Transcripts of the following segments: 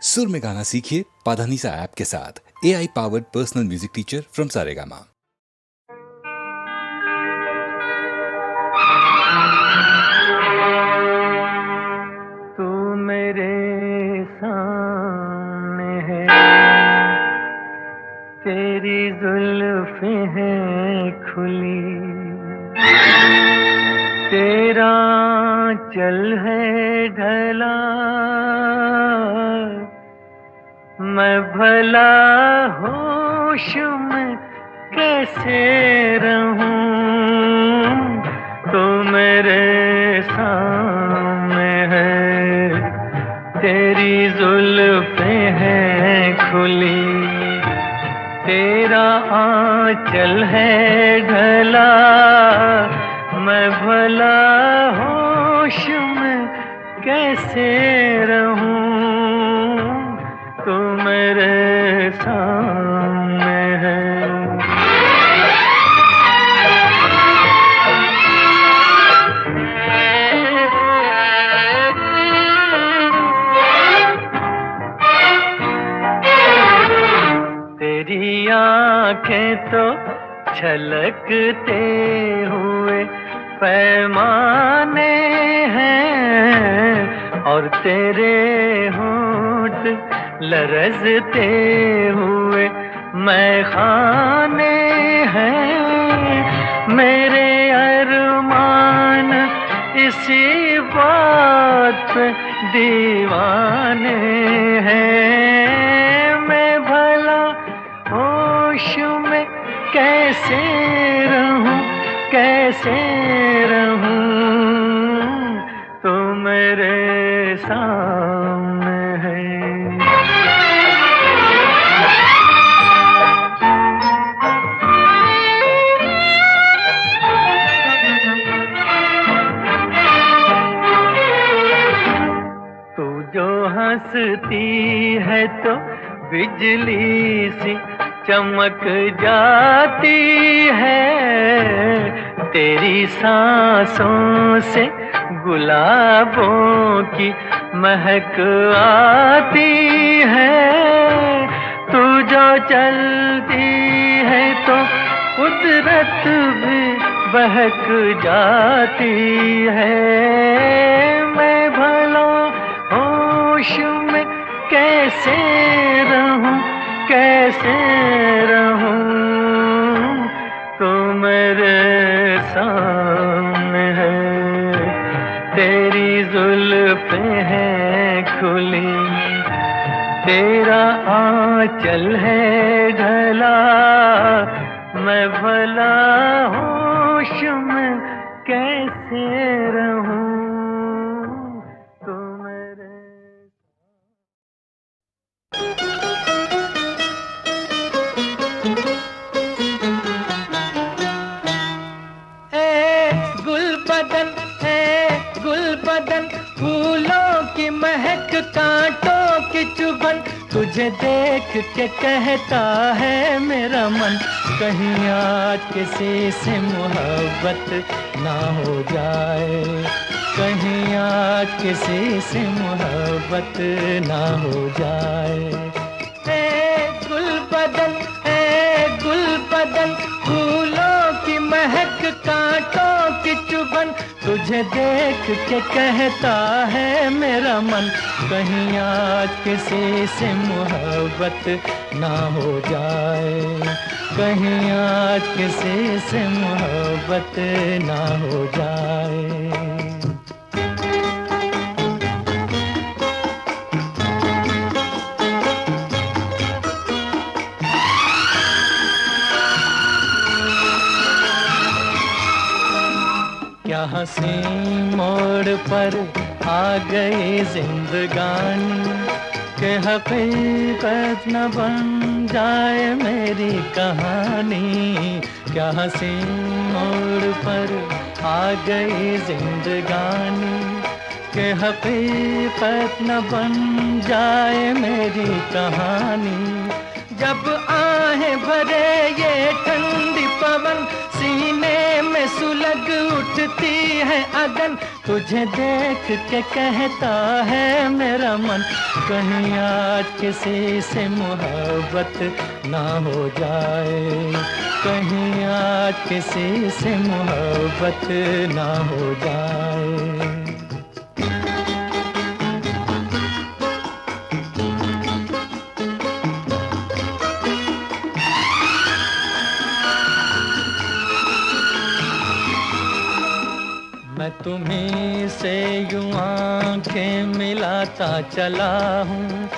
सुर में गाना सीखिए पाधानीसा ऐप के साथ। AI powered personal music teacher from Saregama. तू मेरे सामने है, तेरी जुल्फें हैं खुली, तेरा चल है ढला, मैं भला होश में कैसे रहूं। तू मेरे सामने है, तेरी जुल्फें हैं खुली, तेरा आंचल है ढला, मैं भला होश में कैसे रहूं। तू मेरे सामने है। तेरी आंखें तो छलकते हुए पैमाने हैं, और तेरे होंठ लरजते हुए मैखाने हैं। मेरे अरमान इसी बात पे दीवाने हैं। मैं भला होश में कैसे रहूं, कैसे रहूं। तू मेरे सामने है। तू जो हंसती है तो बिजली सी चमक जाती है, तेरी सांसों से गुलाबों की महक आती है। तू जो चलती है तो कुदरत भी बहक जाती है। मैं भला होश में कैसे रहूं, कैसे रहूं। तू मेरे सामने है, तेरी जुल्फें हैं खुली, तेरा आंचल है ढला, मैं भला होश में कैसे रहूं। तू मेरे गुलबदन, फूलों की महक, कांटों की चुभन, तुझे देख के कहता है मेरा मन, कहीं आज किसी से मोहब्बत ना हो जाए, कहीं आज किसी से मोहब्बत ना हो जाए। गुलबदन, फूलों की महक, कांटों की चुभन, तुझे देख के कहता है मेरा मन, कहीं आज किसी से मोहब्बत ना हो जाए, कहीं आज किसी से मोहब्बत ना हो जाए। क्या हंसी मोड़ पर आ गई जिंदगानी, के हकीकत न बन जाए मेरी कहानी। क्या हंसी मोड़ पर आ गई जिंदगानी, के हकीकत न बन जाए मेरी कहानी। जब आहें भरे ये ठंडी पवन, सीने में सुलग उठती है अगन, तुझे देख के कहता है मेरा मन, कहीं आज किसी से मोहब्बत ना हो जाए, कहीं आज किसी से मोहब्बत ना हो जाए। मैं तुम्हीं से यूं आंखें मिलाता चला हूँ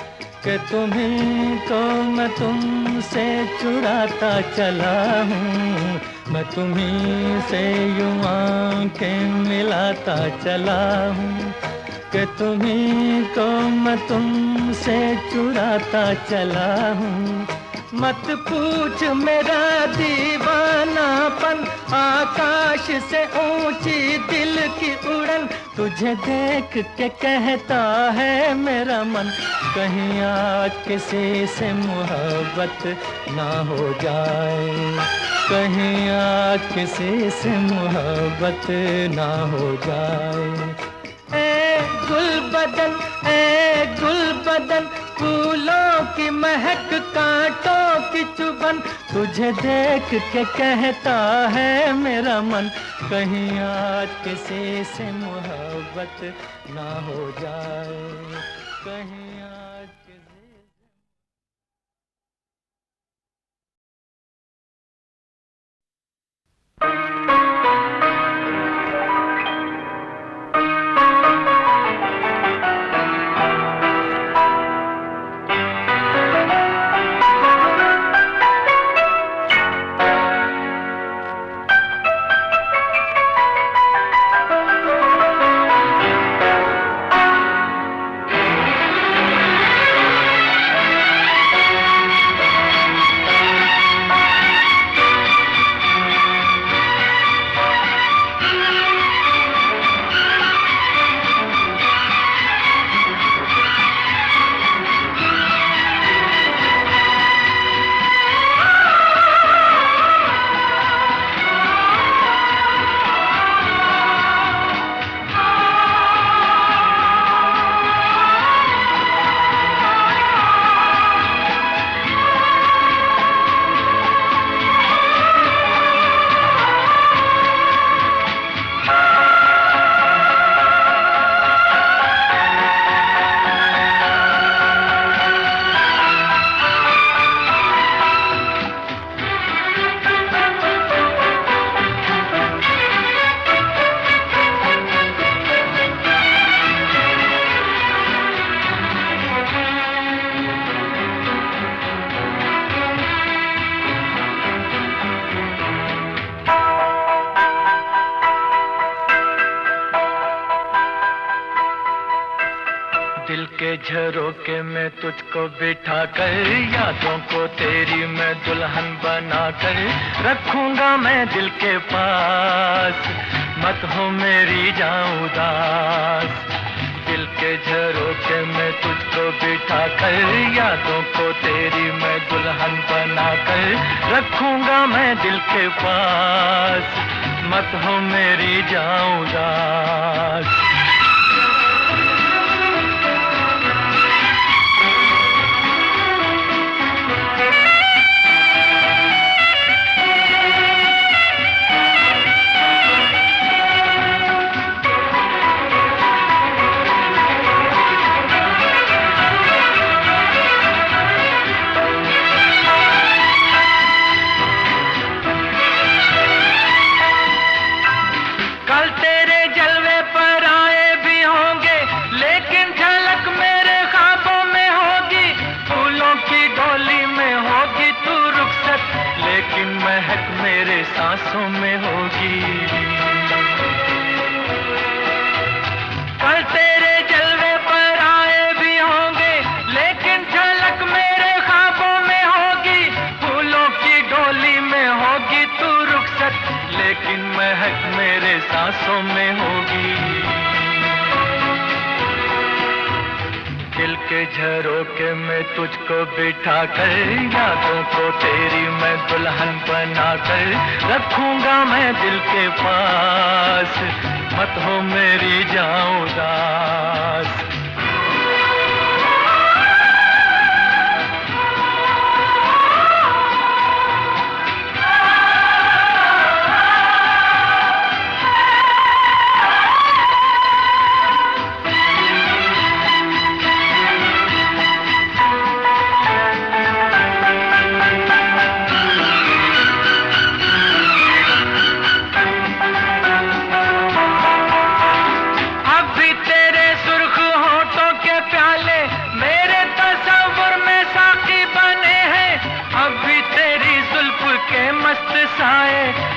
कि तुम्हीं को मैं तुमसे चुराता चला हूँ। मैं तुम्हीं से यूं आंखें मिलाता चला हूँ कि तुम्हीं को मैं तुमसे चुराता चला हूँ। मत पूछ मेरा दीवानापन, आकाश से ऊंची दिल की उड़न, तुझे देख के कहता है मेरा मन, कहीं आज किसी से मोहब्बत ना हो जाए, कहीं आज किसी से मोहब्बत ना हो जाए। ए गुलबदन, ए गुलबदन, फूलों की महक कांटों की चुभन, तुझे देख के कहता है मेरा मन, कहीं आज किसी से मोहब्बत ना हो जाए, कहीं आज किसी से। दिल के झरोके में तुझको बिठा कर, यादों को तेरी मैं दुल्हन बना कर रखूंगा मैं दिल के पास, मत हो मेरी जाऊं उदास। दिल के झरोके में तुझको बिठा कर, यादों को तेरी मैं दुल्हन बना कर रखूंगा मैं दिल के पास, मत हो मेरी जाऊं उदास। महक मेरे सांसों में होगी, कल तेरे जलवे पर आए भी होंगे, लेकिन झलक मेरे ख्वाबों में होगी। फूलों की डोली में होगी तू रुखसत, लेकिन महक मेरे सांसों में होगी। दिल के झरोके में तुझको बिठा कर, यादों को तेरी मैं दुल्हन बना कर रखूंगा मैं दिल के पास, मत हो मेरी जान उदास।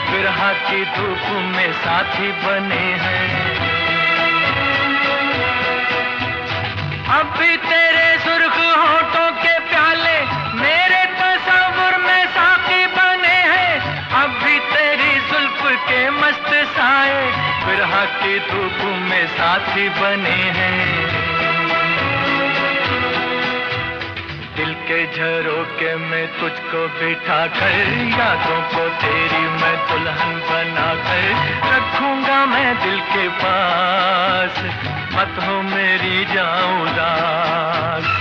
बिरहा की धूप में साथी बने हैं, अब भी तेरे सुर्ख होठों के प्याले मेरे तस्वुर में साथी बने हैं, अब भी तेरी जुल्फ के मस्त साए बिरहा की धूप में साथी बने हैं। दिल के झरोके में तुझको बिठा कर यादों को तेरी मैं दुल्हन बना कर रखूंगा मैं दिल के पास, मत हो मेरी जान उदास।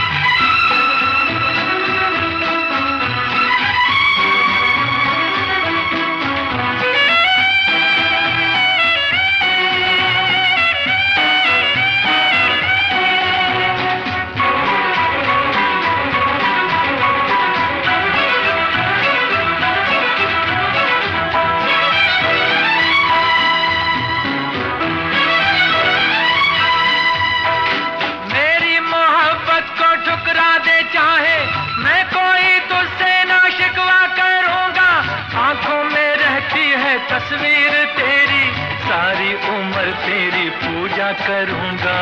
तस्वीर तेरी सारी उम्र तेरी पूजा करूंगा,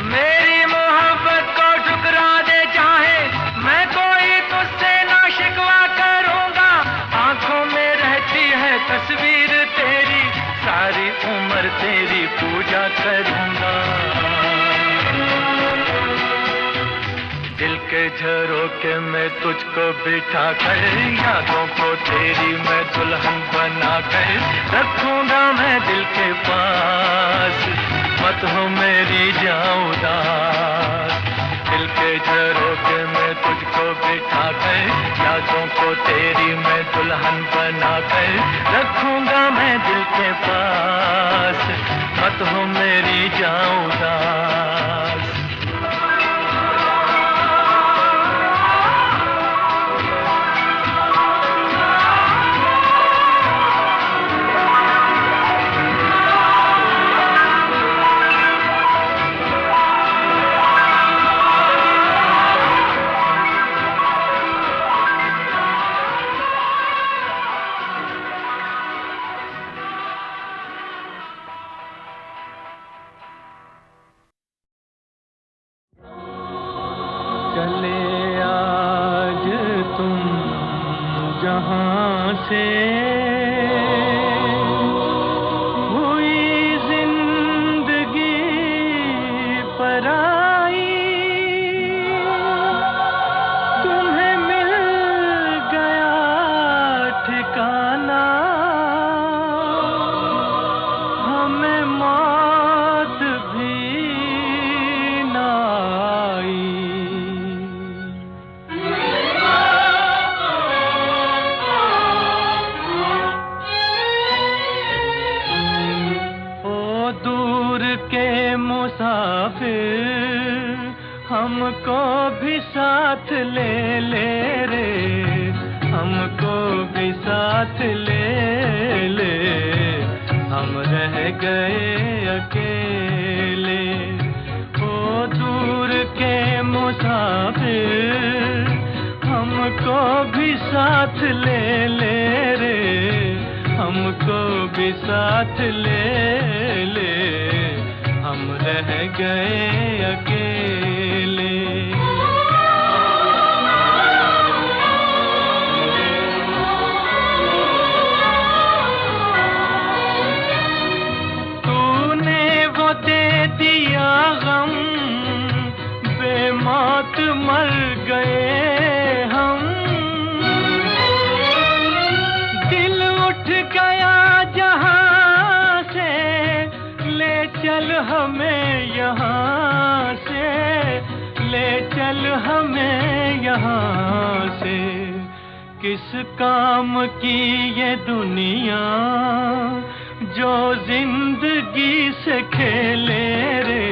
मेरी मोहब्बत को ठुकरा दे चाहे मैं कोई तुझसे ना शिकवा करूंगा, आंखों में रहती है तस्वीर तेरी सारी उम्र तेरी पूजा करूंगा। दिल के झरोके में तुझको बिठा कर यादों को तेरी मैं दुल्हन बना कर रखूंगा मैं दिल के पास, मत हो मेरी जान उदास। दिल के झरोके में तुझको बिठा कर यादों को तेरी मैं दुल्हन बना कर रखूंगा मैं दिल के पास, मत हो मेरी जान उदास। चले आज तुम जहां से हुई जिंदगी पराई, तुम्हें मिल गया ठिकाना, हमें मौत भी ना आई। के मुसाफिर हमको भी साथ ले ले रे, हमको भी साथ ले ले, हम रह गए अकेले। ओ दूर के मुसाफिर हमको भी साथ ले ले रे, हमको भी साथ ले ले, हम रह गए अकेले। तूने वो दे दिया गम, बेमौत मर गए हम, दिल उठ गया चल हमें यहाँ से, किस काम की ये दुनिया जो जिंदगी से खेले रे,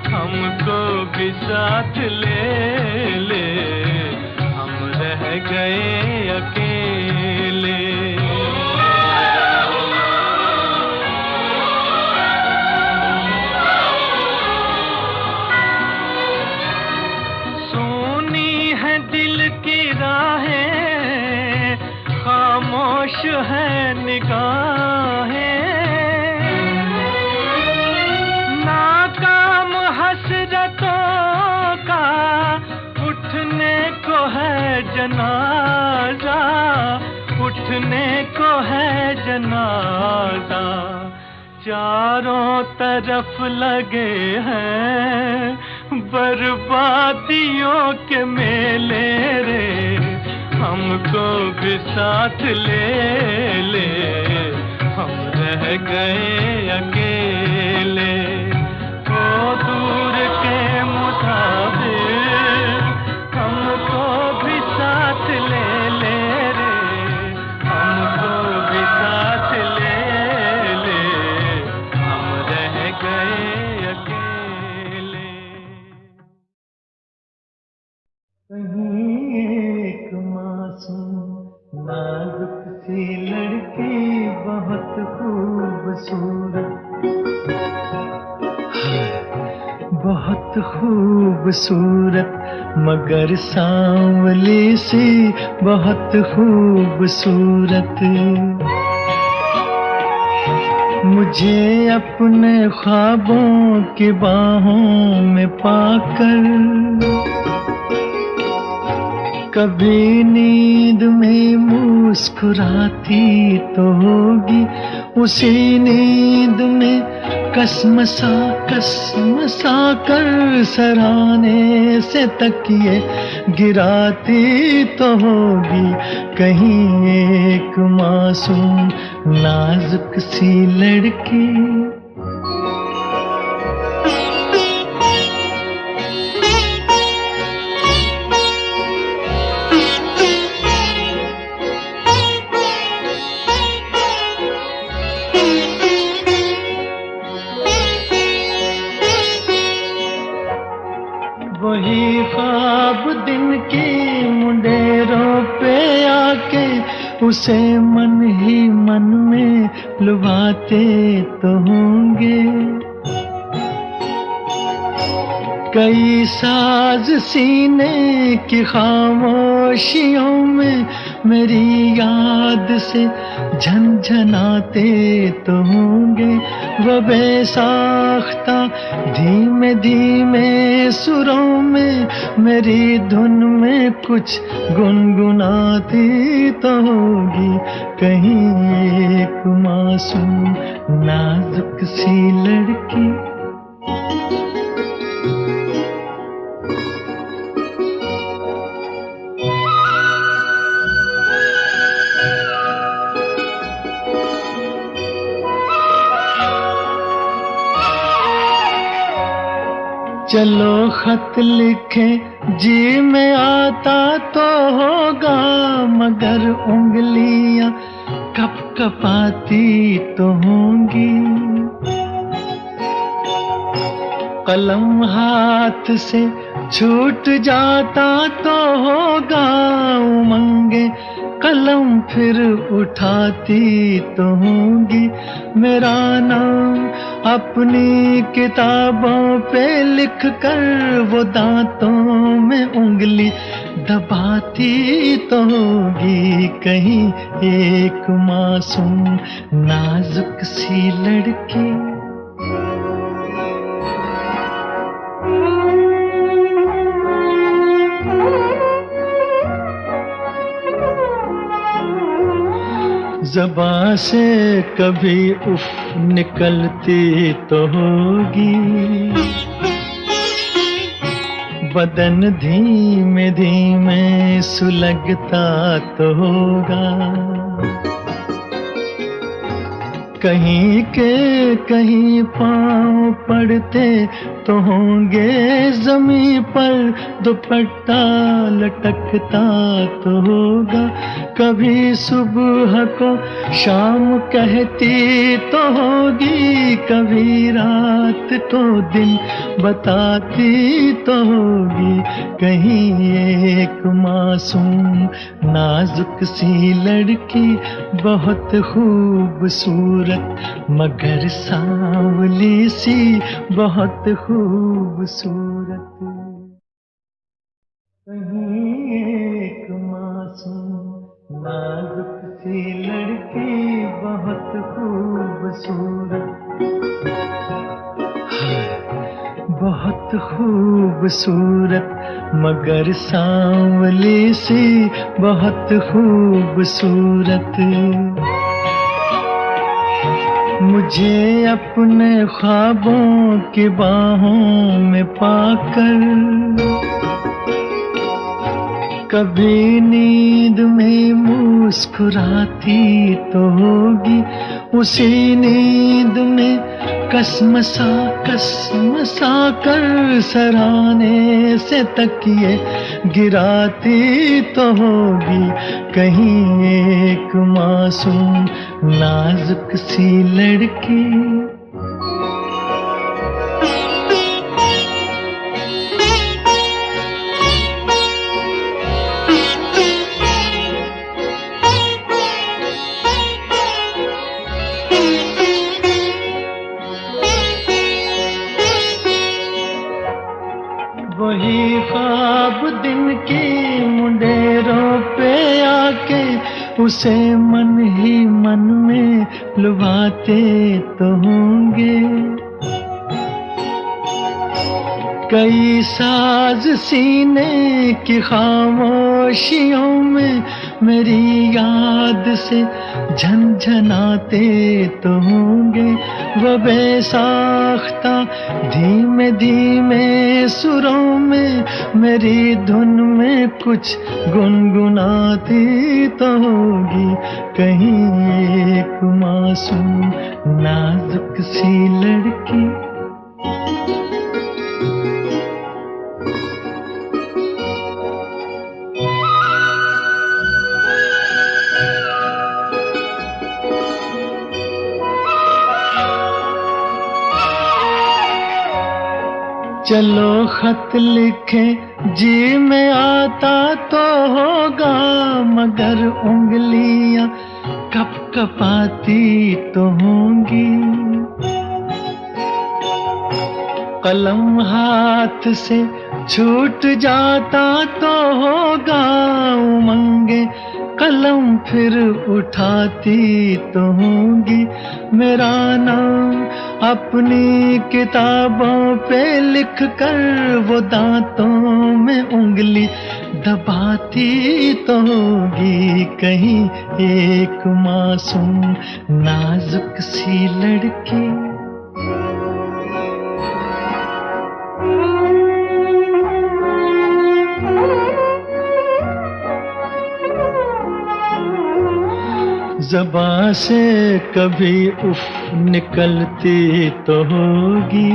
हमको भी साथ ले ले, हम रह गए अकेले। सोनी है दिल की राहें, खामोश है निगाहें, नाकाम हसरतों का उठने को है जनाजा, उठने को है जनाजा। चारों तरफ लगे हैं बर्बादियों के मेले रे, हमको भी साथ ले ले, हम रह गए अकेले। ओ दूर के मुसाफिर, हमको भी साथ ले ले रे, हमको भी साथ ले ले, हम रह गए अकेले। कहीं एक मासूम नाजुक सी लड़की बहुत खूबसूरत, बहुत खूबसूरत, मगर सांवली सी बहुत खूबसूरत। मुझे अपने ख्वाबों की बाहों में पाकर कभी नींद में मुस्कुराती तो होगी, उसी नींद में कसमसा कर सराहने से तकिए गिराती तो होगी। कहीं एक मासूम नाजुक सी लड़की वही ख्वाब दिन की मुंडेरों पे आके उसे मन ही मन में लुभाते तो होंगे। कई साज सीने की खामोशियों में मेरी याद से झनझनाते तो होंगे। वो बेसाख्ता धीमे धीमे सुरों में मेरी धुन में कुछ गुनगुनाती तो होगी। कहीं एक मासूम नाजुक सी लड़की चलो खत लिखे जी में आता तो होगा, मगर उंगलियां कपकपाती तो होंगी। कलम हाथ से छूट जाता तो होगा, उमंगे कलम फिर उठाती तो होंगी। मेरा नाम अपनी किताबों पे लिख कर वो दांतों में उंगली दबाती तो होगी। कहीं एक मासूम नाजुक सी लड़की ज़बां से कभी उफ निकलती तो होगी। बदन धीमे धीमे सुलगता तो होगा। कहीं के कहीं पाँव पड़ते तो होंगे ज़मीं पर दुपट्टा लटकता तो होगा। कभी सुबह को शाम कहती तो होगी, कभी रात को दिन बताती तो होगी। कहीं एक मासूम नाजुक सी लड़की बहुत खूबसूरत मगर सांवली सी बहुत खूबसूरत। कहीं एक मासूम नाजुक सी लड़की बहुत खूबसूरत, बहुत खूबसूरत मगर सांवली सी बहुत खूबसूरत। मुझे अपने ख्वाबों की बाहों में पाकर कभी नींद में मुस्कुराती तो होगी, उसी नींद में कसमसा कर सराहने से तकिए गिराती तो होगी। कहीं एक मासूम नाजुक सी लड़की वही ख्वाब दिन की मुंडेरों पे आके उसे मन ही मन में लुभाते तो होंगे। कई साज सीने की खामोशियों में मेरी याद से झनझनाते तो होंगे। वो बेसाख्ता धीमे धीमे सुरों में मेरी धुन में कुछ गुनगुनाती तो होगी। कहीं एक मासूम नाजुक सी लड़की चलो खत लिखे जी में आता तो होगा, मगर उंगलियां कप कपाती तो होंगी। कलम हाथ से छूट जाता तो होगा, उमंगे कलम फिर उठाती तो होंगी। मेरा नाम अपनी किताबों पे लिख कर वो दांतों में उंगली दबाती तो होगी। कहीं एक मासूम नाजुक सी लड़की ज़बां से कभी उफ निकलती तो होगी।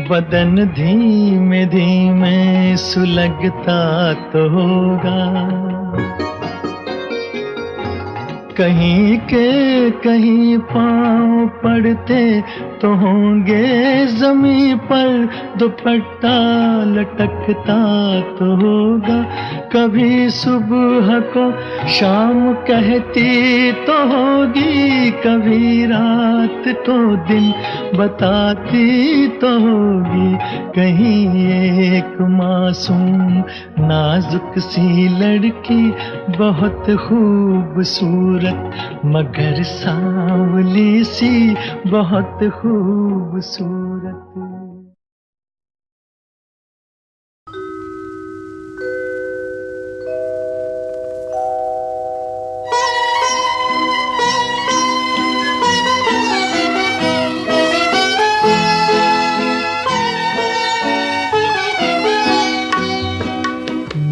बदन धीमे धीमे सुलगता तो होगा। कहीं के कहीं पाँव पड़ते तो होंगे, ज़मीं पर दुपट्टा लटकता तो होगा। कभी सुबह को शाम कहती तो होगी, कभी रात को दिन बताती तो होगी। कहीं एक मासूम नाजुक सी लड़की बहुत खूबसूरत मगर सांवली सी बहुत खूबसूरत।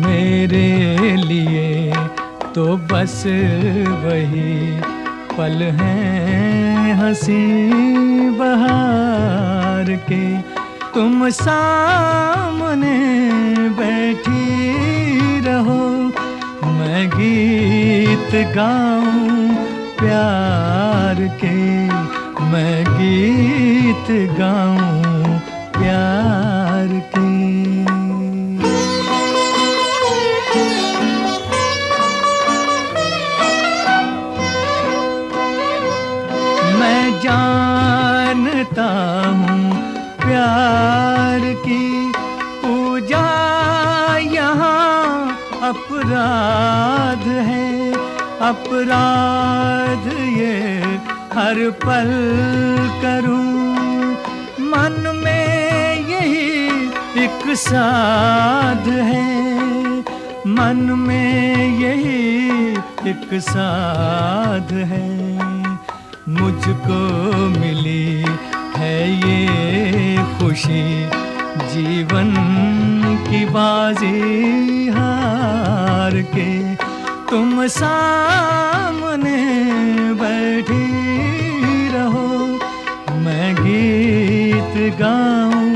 मेरे लिए तो बस वही पल हैं हंसी बहार के तुम सामने बैठी रहो, मैं गीत गाऊं प्यार के, मैं गीत गाऊं प्यार के। मैं जानता हूँ प्यार की पूजा यहाँ अपराध है, अपराध ये हर पल करूं, मन में यही एक साध है, मन में यही एक साध है। मुझको मिली है ये खुशी जीवन की बाजी हार के, तुम सामने बैठी रहो, मैं गीत गाऊं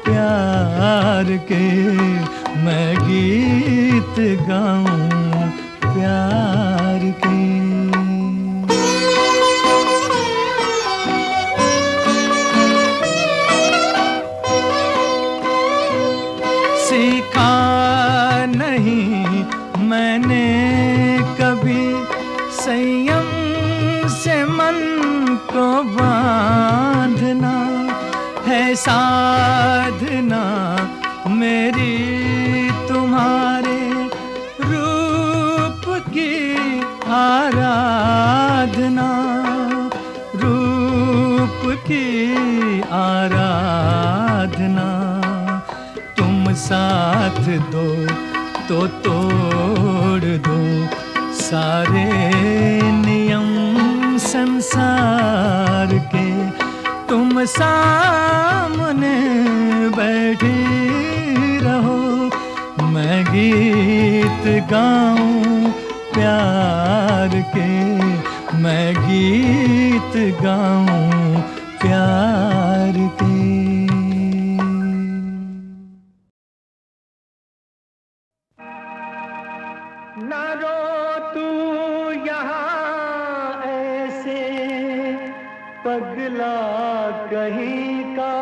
प्यार के, मैं गीत गाऊं प्यार के। सीखा नहीं मैंने कभी संयम से मन को बांधना, है साधना मेरी तुम्हारे रूप की आराधना, रूप की आराधना। तुम साथ दो तो तोड़ दो सारे नियम संसार के, तुम सामने बैठी रहो, मैं गीत गाऊं प्यार के, मैं गीत गाऊं प्यार के। ना रो तू यहाँ ऐसे पगला कहीं का,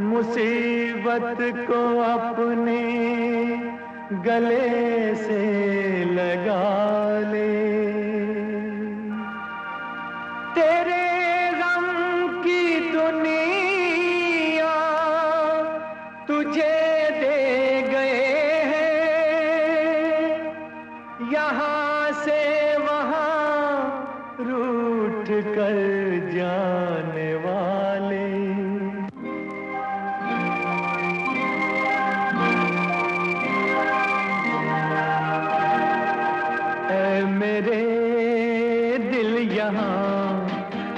मुसीबत को अपने गले से लगा ले, तेरे गम की दुनिया तुझे दे गए हैं, यहाँ से वहाँ रूठ कर जाने वाले। ऐ मेरे दिल यहाँ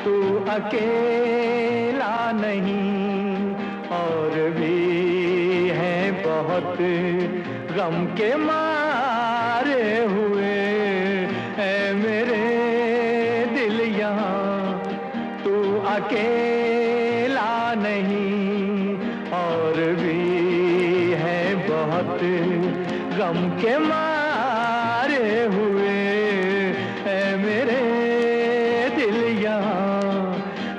तू अकेला नहीं, और भी है बहुत गम के मारे हुए। ऐ मेरे दिल यहाँ तू अकेला नहीं, और भी है बहुत गम के मारे हुए। ऐ मेरे दिल यहाँ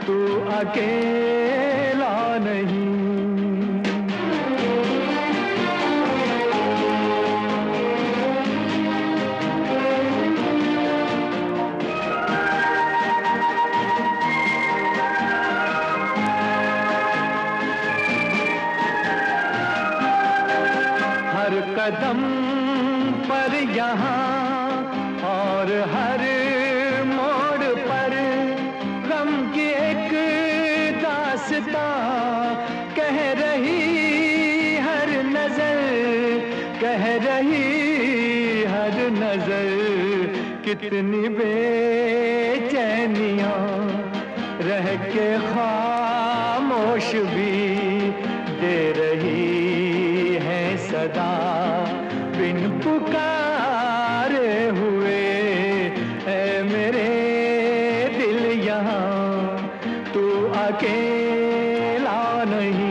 तू अकेला नहीं। हर कदम पर यहाँ और हर मोड़ पर गम की एक दास्तां कह रही हर नजर, कह रही हर नजर। कितनी बेचैनियां रह के खामोश भी दे रही है सदा बिन पुकारे हुए। ऐ मेरे दिल यहाँ तू अकेला नहीं।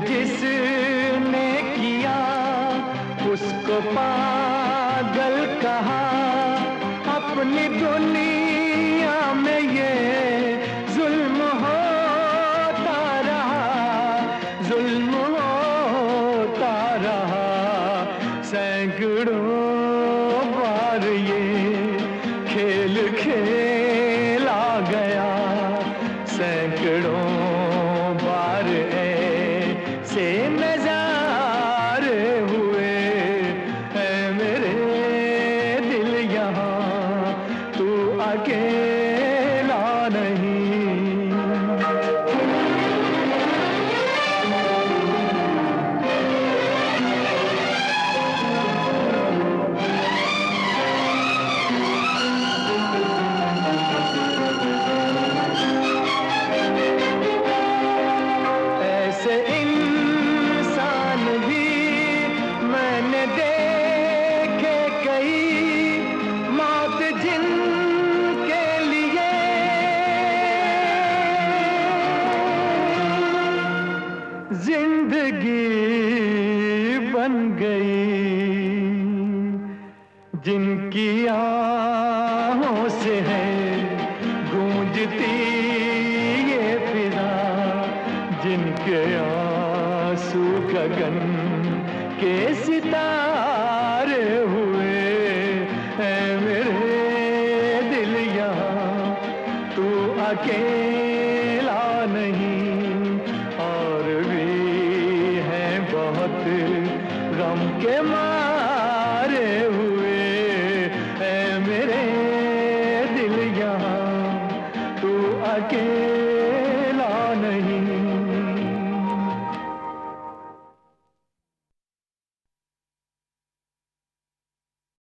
जिसने किया उसको पागल कहा, अपनी दुनिया में ये जुल्म होता रहा, जुल्म होता रहा। सैकड़ों बार ये खेल खेला गया, सैकड़ों बार से नजारे हुए है मेरे दिल यहाँ, तू अकेला नहीं। ऐसे इंसान भी मैंने देखे कई, मौत जिनके लिए जिंदगी बन गई, जिनकी आहों से है गूंजती ये फिजा, जिनके आंसू गगन के सितारे हुए है मेरे दिल यहाँ, तू अकेला नहीं। और भी है बहुत गम के मारे हुए है मेरे दिल यहाँ, तू अकेला